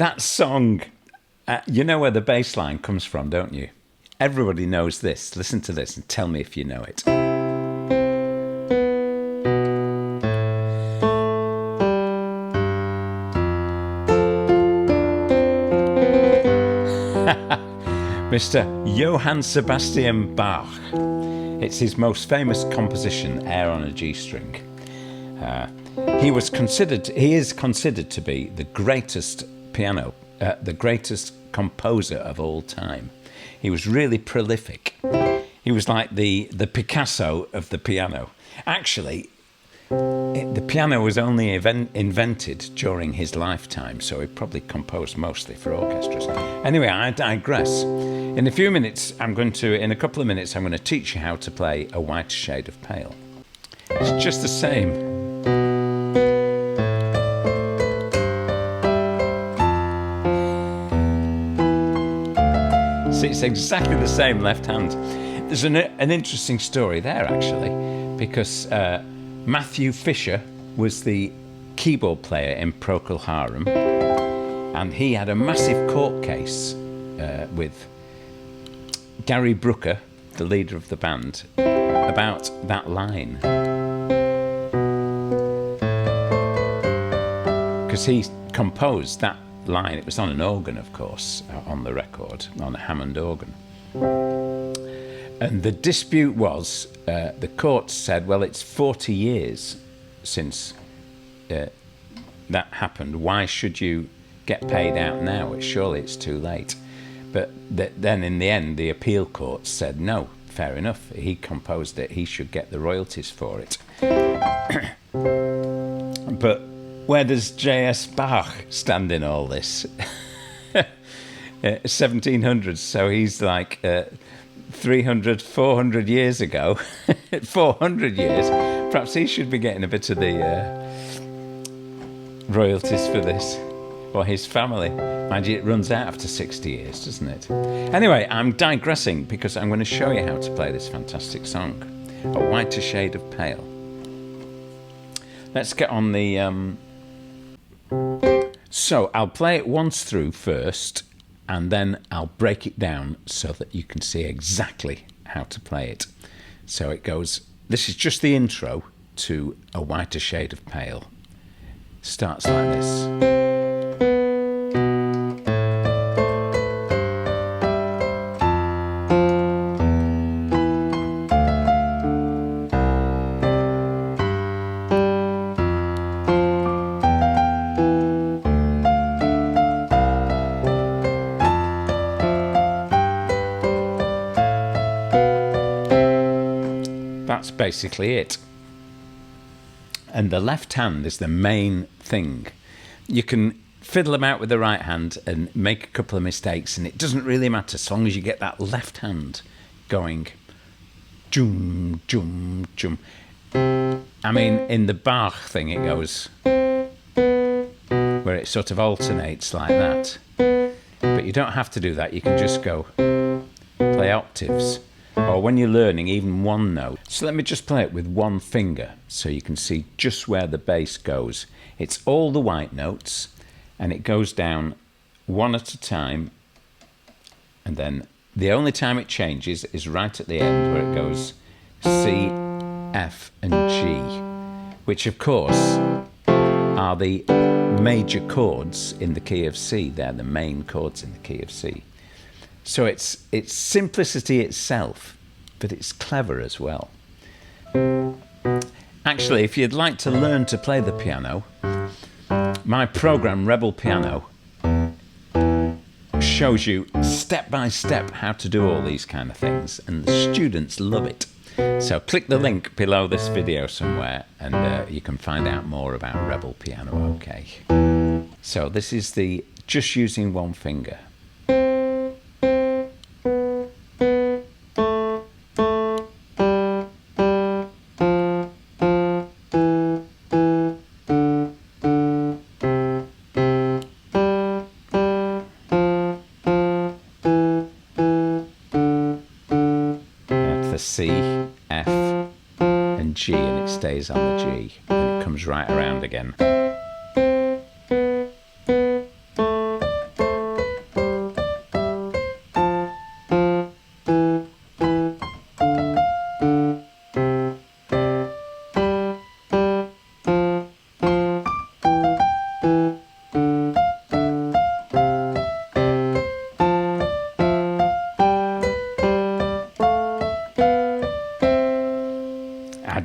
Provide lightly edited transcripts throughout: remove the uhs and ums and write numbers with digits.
That song, you know where the bass line comes from, don't you? Everybody knows this. Listen to this and tell me if you know it. Mr. Johann Sebastian Bach. It's his most famous composition, Air on a G string. He is considered to be the greatest the greatest composer of all time. He was really prolific. He was like the Picasso of the piano. Actually, the piano was only invented during his lifetime, so he probably composed mostly for orchestras. Anyway, I digress. In a couple of minutes, I'm going to teach you how to play A Whiter Shade of Pale. It's just the same. See, it's exactly the same left hand. There's an interesting story there, actually, because Matthew Fisher was the keyboard player in Procul Harem, and he had a massive court case with Gary Brooker, the leader of the band, about that line. Because he composed that line. It was on an organ, of course, on the record, on a Hammond organ. And the dispute was, the court said, well, it's 40 years since that happened. Why should you get paid out now? Surely it's too late. But then in the end, the appeal court said, no, fair enough. He composed it. He should get the royalties for it. But where does J S Bach stand in all this? 1700s, so he's like 300, 400 years ago. 400 years. Perhaps he should be getting a bit of the royalties for this. Or his family. Mind you, it runs out after 60 years, doesn't it? Anyway, I'm digressing because I'm going to show you how to play this fantastic song, A Whiter Shade of Pale. Let's get on the... So I'll play it once through first, and then I'll break it down so that you can see exactly how to play it. So it goes... This is just the intro to A Whiter Shade of Pale. Starts like this. That's basically it. And the left hand is the main thing. You can fiddle about with the right hand and make a couple of mistakes, and it doesn't really matter as long as you get that left hand going. Jum, jum, jum. I mean, in the Bach thing, it goes where it sort of alternates like that. But you don't have to do that. You can just go play octaves. Or when you're learning, even one note. So let me just play it with one finger so you can see just where the bass goes. It's all the white notes, and it goes down one at a time. And then the only time it changes is right at the end where it goes C, F and G, which of course are the major chords in the key of C. They're the main chords in the key of C. So it's simplicity itself, but it's clever as well. Actually, if you'd like to learn to play the piano, my program, Rebel Piano, shows you step by step how to do all these kind of things, and the students love it. So click the link below this video somewhere, and you can find out more about Rebel Piano, okay? So this is the just using one finger. C, F and G, and it stays on the G, and it comes right around again.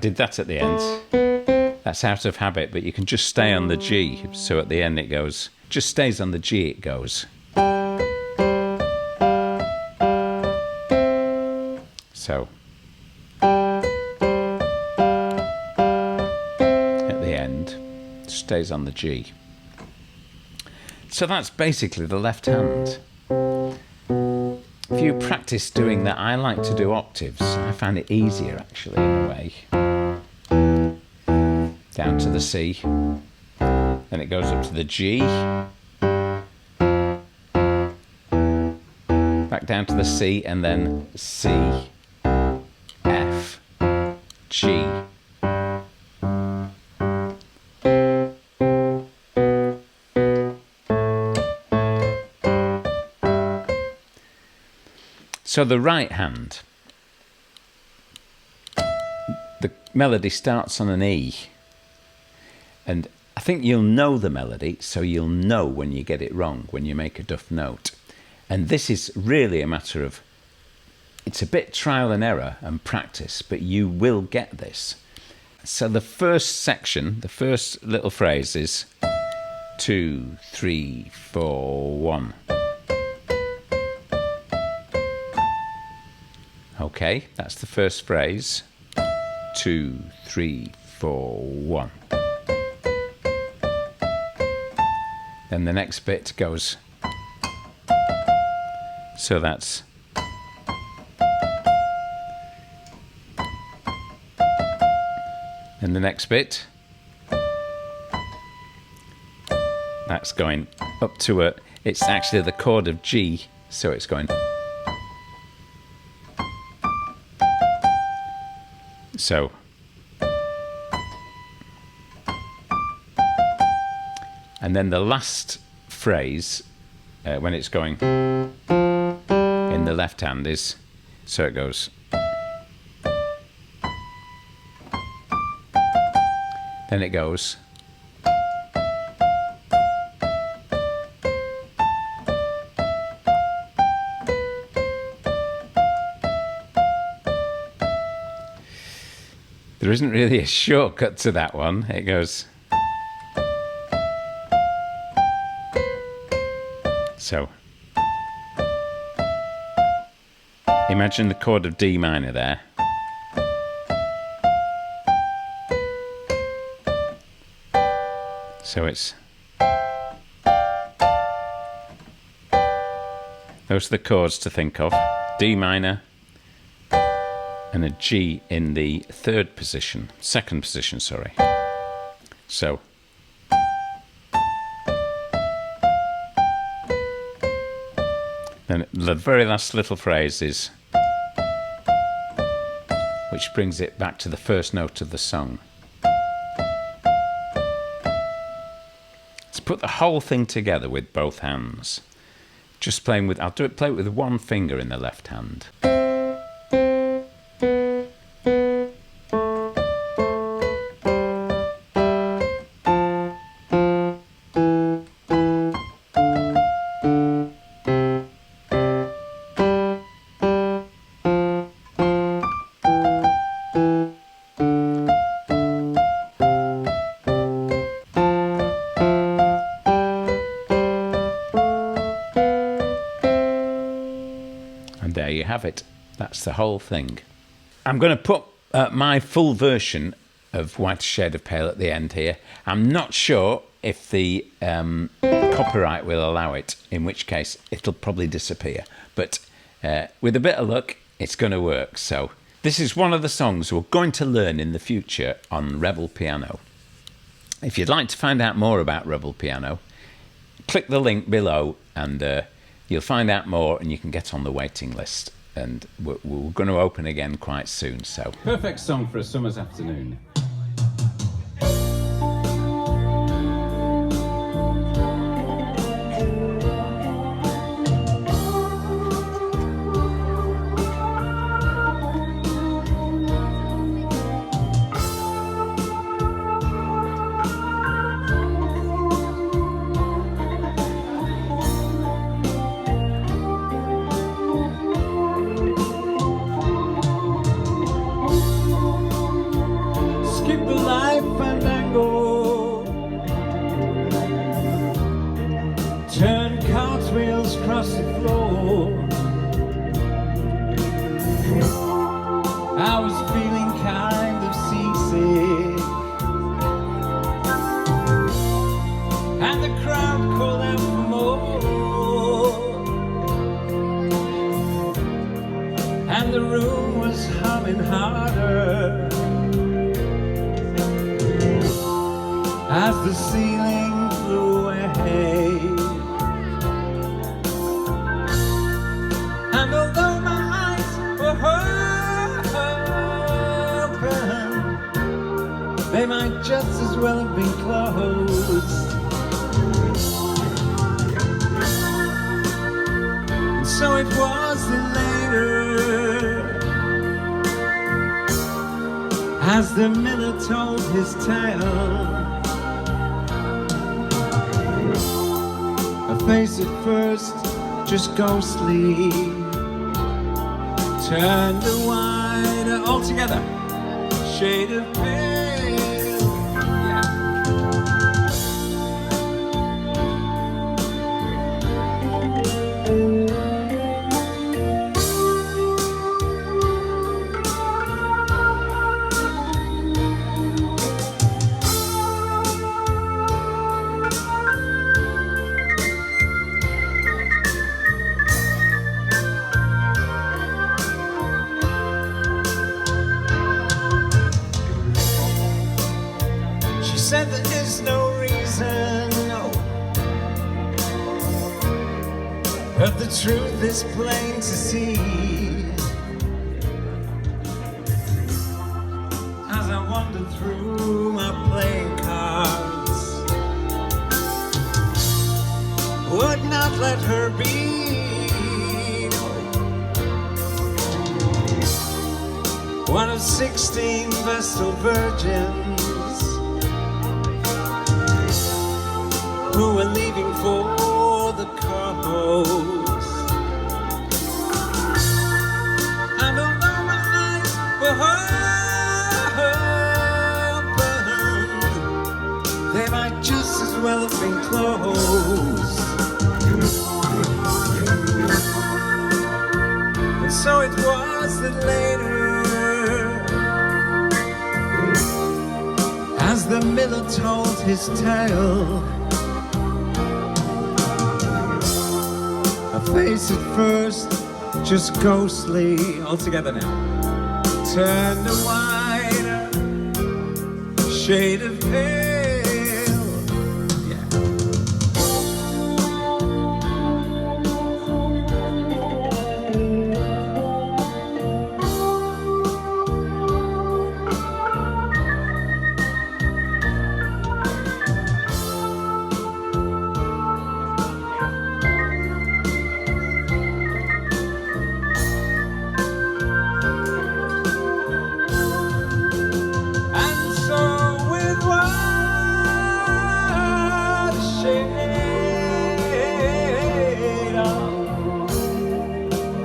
did that at the end. That's out of habit, but you can just stay on the G. So at the end it goes, just stays on the G, it goes. So at the end, stays on the G. So that's basically the left hand. If you practice doing that, I like to do octaves. I find it easier actually in a way. Down to the C, then it goes up to the G, back down to the C, and then C, F, G. So the right hand, the melody starts on an E, and I think you'll know the melody, so you'll know when you get it wrong, when you make a duff note. And this is really a matter of, it's a bit trial and error and practice, but you will get this. So the first section, the first little phrase is 2, 3, 4, 1. Okay, that's the first phrase. 2, 3, 4, 1. Then the next bit goes. So that's. And the next bit. That's going up to a. It's actually the chord of G, so it's going. So, and then the last phrase, when it's going in the left hand is, so it goes. Then it goes. There isn't really a shortcut to that one. It goes. So. Imagine the chord of D minor there. So it's. Those are the chords to think of. D minor. And a G in the second position, sorry. So. Then the very last little phrase is, which brings it back to the first note of the song. Let's put the whole thing together with both hands. Just playing with, play it with one finger in the left hand. There you have it. That's the whole thing. I'm going to put my full version of White Shade of Pale at the end here. I'm not sure if the copyright will allow it, in which case it'll probably disappear. But with a bit of luck, it's going to work. So this is one of the songs we're going to learn in the future on Rebel Piano. If you'd like to find out more about Rebel Piano, click the link below and you'll find out more, and you can get on the waiting list. And we're going to open again quite soon. So perfect song for a summer's afternoon. as the ceiling flew away. And although my eyes were open, they might just as well have been closed. And so it was that later, as the miller told his tale, a face at first just ghostly turned a wider, altogether shade of pale. Yeah. Said there is no reason, no, but the truth is plain to see. As I wandered through my playing cards, would not let her be, one of 16 vestal virgins who were leaving for the coast. And although my eyes were open, they might just as well have been closed. And so it was that later, as the miller told his tale, a face at first just ghostly, altogether now, turned a wider shade of pale.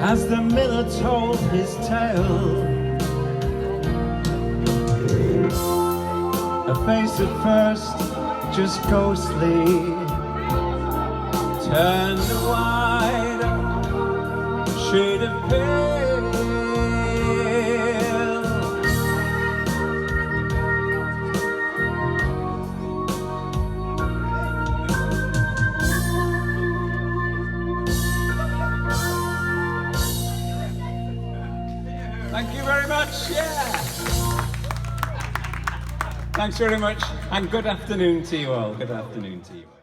As the miller told his tale, a face at first just ghostly turned a wider shade of pale. Thank you very much. Yeah. Thanks very much, and good afternoon to you all. Good afternoon to you.